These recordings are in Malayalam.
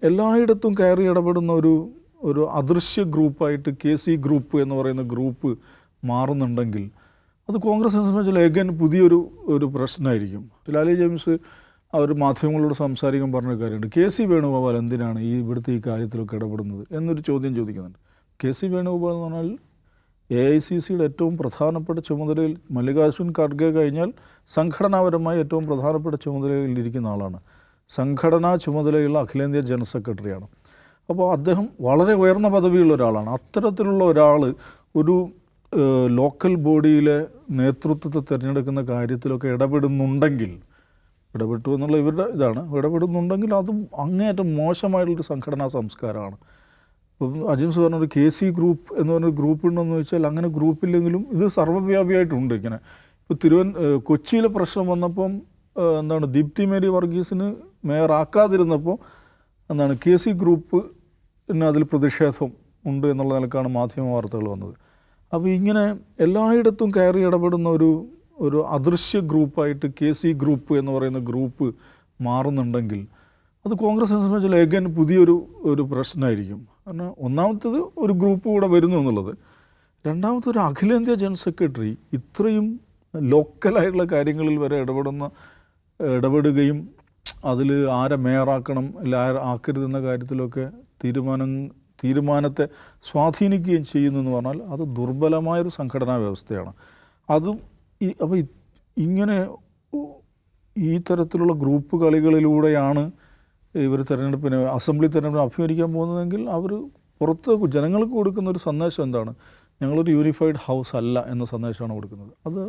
എല്ലായിടത്തും കയറി ഇടപെടുന്ന ഒരു അദൃശ്യ ഗ്രൂപ്പായിട്ട് KC ഗ്രൂപ്പ് എന്ന് പറയുന്ന ഗ്രൂപ്പ് മാറുന്നുണ്ടെങ്കിൽ അത് കോൺഗ്രസിനെ സംബന്ധിച്ച് എഗൻ പുതിയൊരു പ്രശ്നമായിരിക്കും. ലാലി ജെയിംസ് അവർ മാധ്യമങ്ങളോട് സംസാരിക്കാൻ പറഞ്ഞ കാര്യമുണ്ട്. KC വേണുഗോപാൽ എന്തിനാണ് ഇവിടുത്തെ ഈ കാര്യത്തിലൊക്കെ ഇടപെടുന്നത് എന്നൊരു ചോദ്യം ചോദിക്കുന്നുണ്ട്. KC വേണുഗോപാൽ എന്ന് പറഞ്ഞാൽ AICCയുടെ ഏറ്റവും പ്രധാനപ്പെട്ട ചുമതലയിൽ മല്ലികാർജുൻ ഖാർഗെ കഴിഞ്ഞാൽ സംഘടനാപരമായി ഏറ്റവും പ്രധാനപ്പെട്ട ചുമതലയിൽ ഇരിക്കുന്ന ആളാണ്. സംഘടനാ ചുമതലയുള്ള അഖിലേന്ത്യാ ജനറൽ സെക്രട്ടറിയാണ്. അപ്പോൾ അദ്ദേഹം വളരെ ഉയർന്ന പദവിയുള്ള ഒരാളാണ്. അത്തരത്തിലുള്ള ഒരാൾ ഒരു ലോക്കൽ ബോഡിയിലെ നേതൃത്വത്തെ തിരഞ്ഞെടുക്കുന്ന കാര്യത്തിലൊക്കെ ഇടപെടുന്നുണ്ടെങ്കിൽ, ഇടപെട്ടു എന്നുള്ള ഇവരുടെ ഇതാണ്, ഇടപെടുന്നുണ്ടെങ്കിൽ അതും അങ്ങേയറ്റം മോശമായിട്ടുള്ളൊരു സംഘടനാ സംസ്കാരമാണ്. ഇപ്പം അജിംസ് പറഞ്ഞൊരു KC ഗ്രൂപ്പ് എന്ന് പറഞ്ഞൊരു ഗ്രൂപ്പ് ഉണ്ടെന്ന് വെച്ചാൽ അങ്ങനെ ഗ്രൂപ്പില്ലെങ്കിലും ഇത് സർവ്വവ്യാപിയായിട്ടുണ്ട്. ഇങ്ങനെ ഇപ്പോൾ കൊച്ചിയിലെ പ്രശ്നം വന്നപ്പം ദീപ്തി മേരി വർഗീസിന് മേയറാക്കാതിരുന്നപ്പോൾ KC ഗ്രൂപ്പിന് അതിൽ പ്രതിഷേധം ഉണ്ട് എന്നുള്ള നിലക്കാണ് മാധ്യമ വാർത്തകൾ വന്നത്. അപ്പോൾ ഇങ്ങനെ എല്ലായിടത്തും കയറി ഇടപെടുന്ന ഒരു അദൃശ്യ ഗ്രൂപ്പായിട്ട് KC ഗ്രൂപ്പ് എന്ന് പറയുന്ന ഗ്രൂപ്പ് മാറുന്നുണ്ടെങ്കിൽ അത് കോൺഗ്രസിനെ സംബന്ധിച്ച് എഗൻ പുതിയൊരു പ്രശ്നമായിരിക്കും. കാരണം ഒന്നാമത്തേത് ഒരു ഗ്രൂപ്പ് കൂടെ വരുന്നു എന്നുള്ളത്, രണ്ടാമത്തെ ഒരു അഖിലേന്ത്യാ ജനറൽ സെക്രട്ടറി ഇത്രയും ലോക്കലായിട്ടുള്ള കാര്യങ്ങളിൽ വരെ ഇടപെടുകയും അതിൽ ആരെ മേയറാക്കണം അല്ല ആക്കരുതെന്ന കാര്യത്തിലൊക്കെ തീരുമാനത്തെ സ്വാധീനിക്കുകയും ചെയ്യുന്നു എന്ന് പറഞ്ഞാൽ അത് ദുർബലമായൊരു സംഘടനാ വ്യവസ്ഥയാണ്. അതും അപ്പോൾ ഇങ്ങനെ ഈ തരത്തിലുള്ള ഗ്രൂപ്പ് കളികളിലൂടെയാണ് ഇവർ അസംബ്ലി തെരഞ്ഞെടുപ്പിനെ അഭിമുഖീകരിക്കാൻ പോകുന്നതെങ്കിൽ അവർ പുറത്ത് ജനങ്ങൾക്ക് കൊടുക്കുന്ന ഒരു സന്ദേശം എന്താണ്? ഞങ്ങളൊരു യൂണിഫൈഡ് ഹൗസ് അല്ല എന്ന സന്ദേശമാണ് കൊടുക്കുന്നത്. അത്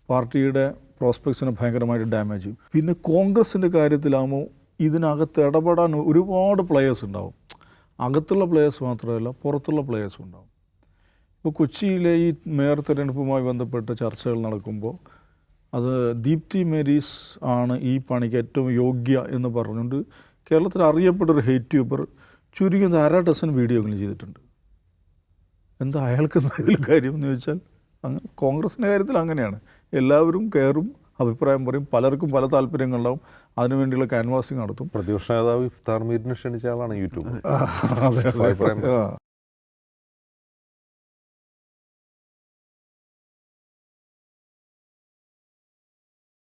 പാർട്ടിയുടെ പ്രോസ്പെക്ട്സിനെ ഭയങ്കരമായിട്ട് ഡാമേജ് ചെയ്യും. പിന്നെ കോൺഗ്രസിൻ്റെ കാര്യത്തിലാകുമ്പോൾ ഇതിനകത്ത് ഇടപെടാൻ ഒരുപാട് പ്ലെയേഴ്സ് ഉണ്ടാവും. അകത്തുള്ള പ്ലെയേഴ്സ് മാത്രമല്ല പുറത്തുള്ള പ്ലെയേഴ്സും ഉണ്ടാവും. ഇപ്പോൾ കൊച്ചിയിലെ ഈ മേയർ തെരഞ്ഞെടുപ്പുമായി ബന്ധപ്പെട്ട ചർച്ചകൾ നടക്കുമ്പോൾ അത് ദീപ്തി മേരീസ് ആണ് ഈ പണിക്ക് ഏറ്റവും യോഗ്യ എന്ന് പറഞ്ഞുകൊണ്ട് കേരളത്തിൽ അറിയപ്പെട്ടൊരു ഹെയ്റ്റ് ട്യൂബർ ചുരുങ്ങിയത് 1/2 ഡസൻ വീഡിയോകളും ചെയ്തിട്ടുണ്ട്. എന്താ അയാൾക്ക് എന്തെങ്കിലും കാര്യം എന്ന് ചോദിച്ചാൽ അങ്ങനെ കോൺഗ്രസിൻ്റെ കാര്യത്തിൽ അങ്ങനെയാണ്. എല്ലാവരും കയറും, അഭിപ്രായം പറയും, പലർക്കും പല താല്പര്യങ്ങളുണ്ടാവും, അതിനുവേണ്ടിയുള്ള ക്യാൻവാസിങ് നടത്തും. പ്രതിപക്ഷ നേതാവ് ഇഫ്താർ മീറ്റിന് ക്ഷണിച്ച ആളാണ് യൂട്യൂബ്. അതെ.